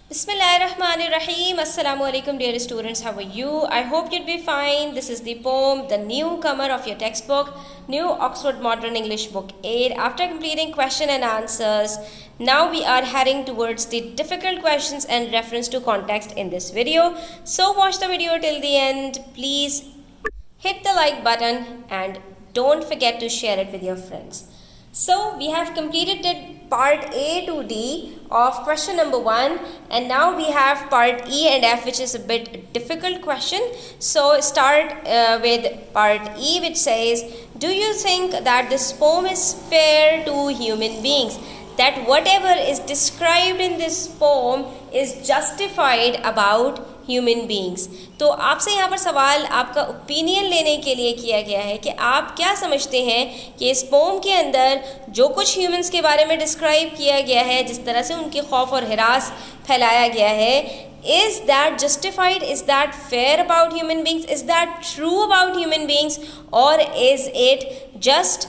Bismillahirrahmanirrahim. Assalamu alaikum, dear students. How are you? I hope you'd be fine. This is the poem, The Newcomer of your textbook, New Oxford Modern English Book 8. After completing question and answers, now we are heading towards the difficult questions and reference to context in this video. So watch the video till the end. Please hit the like button and don't forget to share it with your friends. So we have completed part A to D of question number 1, and now we have part E and F, which is a bit difficult question. So start with part E, which says, do you think that this poem is fair to human beings? That whatever is described in this poem is justified about human beings. तो आपसे यहाँ पर सवाल आपका opinion लेने के लिए किया गया है कि आप क्या समझते हैं कि इस पोम के अंदर जो कुछ ह्यूमंस के बारे में डिस्क्राइब किया गया है, जिस तरह से उनके खौफ और हिरास फैलाया गया है, is that justified, is that fair about human beings, is that true about human beings, और इज़ इट जस्ट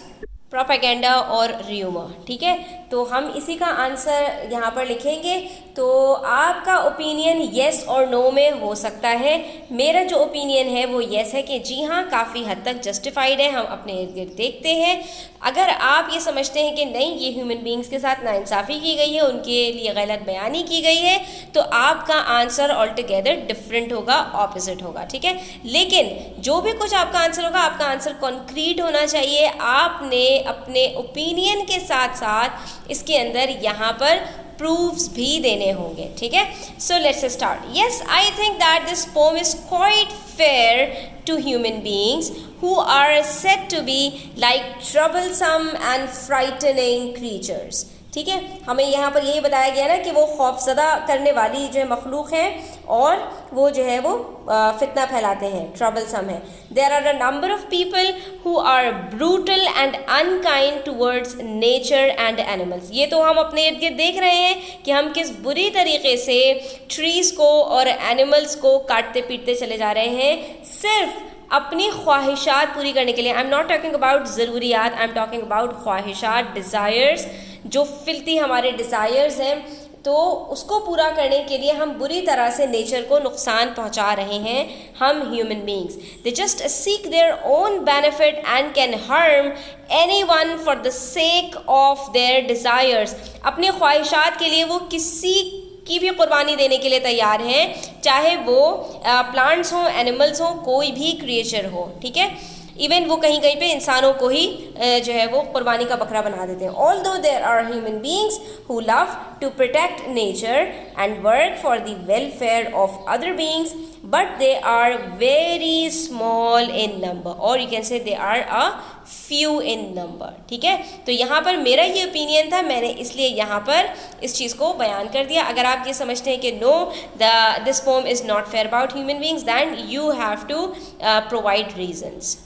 प्रोपेगेंडा और र्यूमर. ठीक है, तो हम इसी का आंसर यहाँ पर लिखेंगे. तो आपका ओपिनियन येस और नो में हो सकता है. मेरा जो ओपिनियन है वो येस है कि जी हाँ, काफ़ी हद तक जस्टिफाइड है. हम अपने इर्द गिर्द देखते हैं. अगर आप ये समझते हैं कि नहीं, ये ह्यूमन बींग्स के साथ नाइंसाफ़ी की गई है, उनके लिए गलत बयानी की गई है, तो आपका आंसर ऑल टुगेदर डिफरेंट होगा, ऑपोजिट होगा. ठीक है, लेकिन जो भी कुछ आपका आंसर होगा, आपका आंसर कॉन्क्रीट होना चाहिए. आपने अपने ओपिनियन के साथ साथ इसके अंदर यहाँ पर प्रूफ्स भी देने होंगे. ठीक है, so let's start. Yes, I think that this poem is quite fair to human beings who are said to be like troublesome and frightening creatures. ठीक है, हमें यहाँ पर यही बताया गया ना कि वो खौफजदा करने वाली जो है मखलूक हैं और वो जो है वो फितना फैलाते हैं, ट्रबलसम है. There are a number of people who are brutal and unkind towards nature and animals. ये तो हम अपने इर्द गिर्द देख रहे हैं कि हम किस बुरी तरीके से ट्रीज़ को और एनिमल्स को काटते पीटते चले जा रहे हैं, सिर्फ अपनी ख्वाहिशात पूरी करने के लिए. I am not talking about ज़रूरियात, आई एम टॉकिंग अबाउट ख्वाहिशात, डिज़ायर्स. जो फिल्थी हमारे डिज़ायर्स हैं, तो उसको पूरा करने के लिए हम बुरी तरह से नेचर को नुकसान पहुंचा रहे हैं, हम human beings. They just seek their own benefit and can harm anyone for the sake of their desires. अपनी ख्वाहिशात के लिए वो किसी की भी कुर्बानी देने के लिए तैयार हैं, चाहे वो प्लांट्स हों, एनिमल्स हों, कोई भी क्रिएचर हो. ठीक है, इवन वो कहीं कहीं पे इंसानों को ही जो है वो कुर्बानी का बकरा बना देते हैं. Although there are human beings who love to protect nature and work for the welfare of other beings, but they are very small in number, और you can say they are a few in number. ठीक है, तो यहाँ पर मेरा ये opinion था, मैंने इसलिए यहाँ पर इस चीज़ को बयान कर दिया. अगर आप ये समझते हैं कि no, this poem is not fair about human beings, than you have to provide reasons.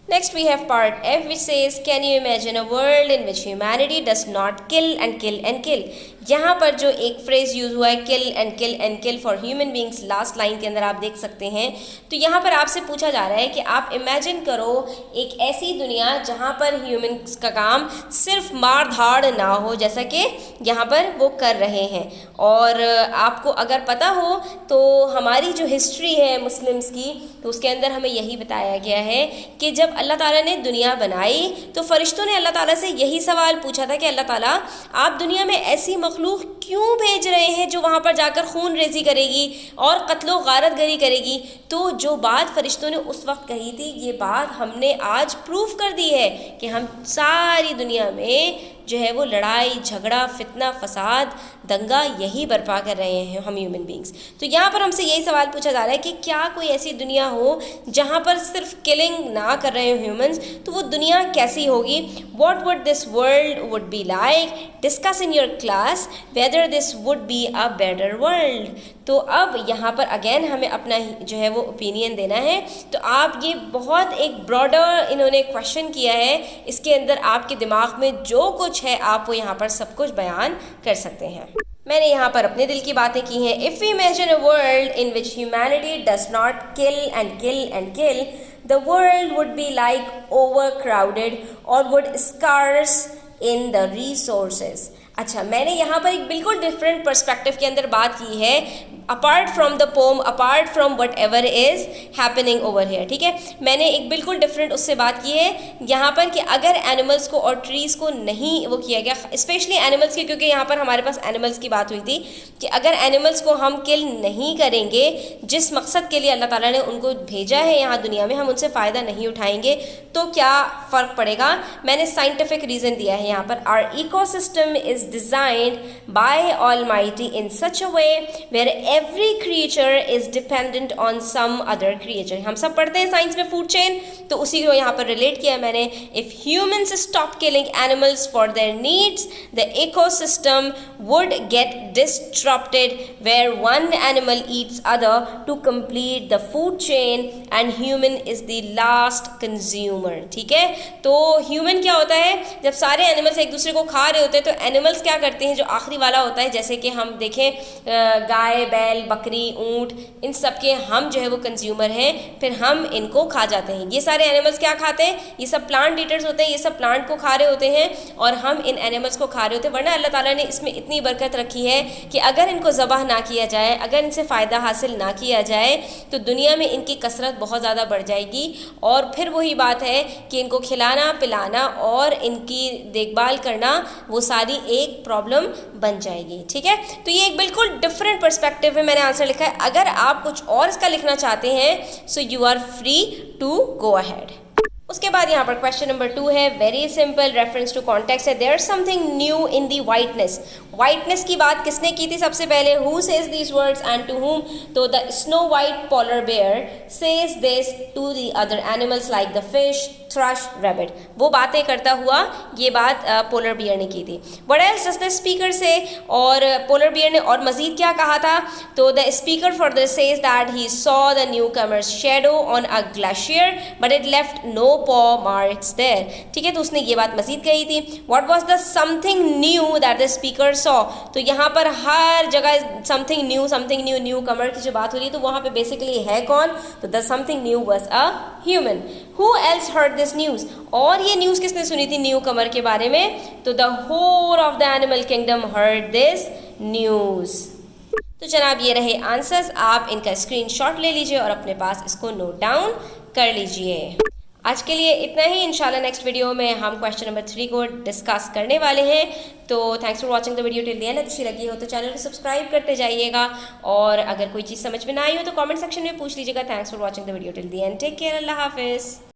Next we have part F, which says, can you imagine a world in which humanity does not kill and kill and kill. यहाँ पर जो एक phrase use हुआ है, किल and kill and kill for human beings, last line के अंदर आप देख सकते हैं. तो यहाँ पर आपसे पूछा जा रहा है कि आप इमेजिन करो एक ऐसी दुनिया जहाँ पर ह्यूमंस का काम सिर्फ मार धाड़ ना हो, जैसा कि यहाँ पर वो कर रहे हैं. और आपको अगर पता हो तो हमारी जो हिस्ट्री है मुस्लिम्स की, तो उसके अंदर हमें यही बताया गया है कि जब अल्लाह ताला ने दुनिया बनाई तो फरिश्तों ने अल्लाह ताला से यही सवाल पूछा था कि अल्लाह ताला, आप दुनिया में ऐसी मखलूक क्यों भेज रहे हैं जो वहाँ पर जाकर खून रेजी करेगी और कत्लो गारत गरी करेगी. तो जो बात फरिश्तों ने उस वक्त कही थी, ये बात हमने आज प्रूफ कर दी है कि हम सारी दुनिया में जो है वो लड़ाई झगड़ा फितना फसाद दंगा यही बर्पा कर रहे हैं हम ह्यूमन बींग्स. तो यहाँ पर हमसे यही सवाल पूछा जा रहा है कि क्या कोई ऐसी दुनिया हो जहाँ पर सिर्फ किलिंग ना कर रहे हो ह्यूमंस, तो वो दुनिया कैसी होगी. What would this world would be like. Discuss in your class whether this would be a better world. तो अब यहाँ पर अगेन हमें अपना जो है वो ओपिनियन देना है. तो आप ये बहुत एक ब्रॉडर इन्होंने क्वेश्चन किया है, इसके अंदर आपके दिमाग में जो कुछ है आप वो यहाँ पर सब कुछ बयान कर सकते हैं. मैंने यहाँ पर अपने दिल की बातें की हैं. If we imagine a world in which humanity does not kill and kill and kill, the world would be like overcrowded or would scarce in the resources. अच्छा, मैंने यहाँ पर एक बिल्कुल डिफरेंट पर्सपेक्टिव के अंदर बात की है, apart from the pome, apart from what ever is happening over here, ठीक है। मैंने एक बिल्कुल डिफरेंट उससे बात की है यहाँ पर कि अगर एनिमल्स को और ट्रीज़ को नहीं वो किया गया, स्पेशली एनिमल्स की, क्योंकि यहाँ पर हमारे पास एनिमल्स की बात हुई थी कि अगर एनिमल्स को हम किल नहीं करेंगे, जिस मकसद के लिए अल्लाह ताला ने उनको भेजा है यहाँ दुनिया में, हम उनसे फ़ायदा नहीं उठाएंगे तो क्या फ़र्क पड़ेगा। मैंने साइंटिफिक रीज़न दिया है यहाँ पर, our ecosystem is designed by almighty in such a way where every creature is dependent on some other creature. हम सब पढ़ते हैं साइंस में फूड चेन, तो उसी को यहाँ पर रिलेट किया है मैंने। If humans stop killing animals for their needs, the ecosystem would get disrupted where one animal eats other to complete the food chain and human is the last consumer, ठीक है। तो ह्यूमन क्या होता है, जब सारे एनिमल्स एक दूसरे को खा रहे होते हैं तो एनिमल्स क्या करते हैं, जो आखिरी वाला होता है, जैसे कि हम देखें गाय, बैल, बकरी, ऊंट, इन सब के हम जो है वो कंज्यूमर हैं, फिर हम इनको खा जाते हैं। ये सारे एनिमल्स क्या खाते हैं, ये सब प्लांट ईटर्स होते हैं, ये सब प्लांट को खा रहे होते हैं और हम इन एनिमल्स को खा रहे होते हैं। वरना अल्लाह ताला ने इसमें इतनी बरकत रखी है कि अगर इनको ज़बह ना किया जाए, अगर इनसे फ़ायदा हासिल ना किया जाए तो दुनिया में इनकी कसरत बहुत ज़्यादा बढ़ जाएगी। और फिर वही बात है कि इनको खिलाना पिलाना और इनकी देखभाल करना, वो सारी एक प्रॉब्लम बन जाएगी, ठीक है। तो ये एक बिल्कुल डिफरेंट पर्सपेक्टिव में मैंने आंसर लिखा है। अगर आप कुछ और इसका लिखना चाहते हैं so you are free to go ahead. उसके बाद यहाँ पर क्वेश्चन नंबर 2 है, very simple, reference to context है। There something new in the whiteness. Whiteness की बात किसने की थी सबसे पहले, who says these words and to whom. तो the snow white polar bear says this to the other animals like the fish, thrush, rabbit. वो बातें करता हुआ ये बात पोलर बियर ने की थी। What else does the speaker से, और पोलर बियर ने और मजीद क्या कहा था। तो the speaker further says that he saw the new comers shadow on a glacier but it left no paw marks there, ठीक है। तो उसने ये बात मजीद कही थी। What was the something new that the speaker saw. तो यहाँ पर हर जगह समथिंग न्यू न्यू कमर की जो बात हो रही है, तो वहाँ पे बेसिकली है कौन, तो the something new was a human. Who else heard this news, और ये न्यूज़ किसने सुनी थी न्यू कमर के बारे में, तो the whole of the animal kingdom heard this news. तो जनाब ये रहे आंसर्स, आप इनका स्क्रीनशॉट ले लीजिए और अपने पास इसको नोट डाउन कर लीजिए। आज के लिए इतना ही, इंशाल्लाह नेक्स्ट वीडियो में हम क्वेश्चन नंबर 3 को डिस्कस करने वाले हैं। तो thanks for watching the video till the and. अच्छी लगी हो तो चैनल को सब्सक्राइब करते जाइएगा, और अगर कोई चीज़ समझ में ना आई हो तो कमेंट सेक्शन में पूछ लीजिएगा। Thanks for watching the video till the end. Take care, अल्लाह हाफिज़।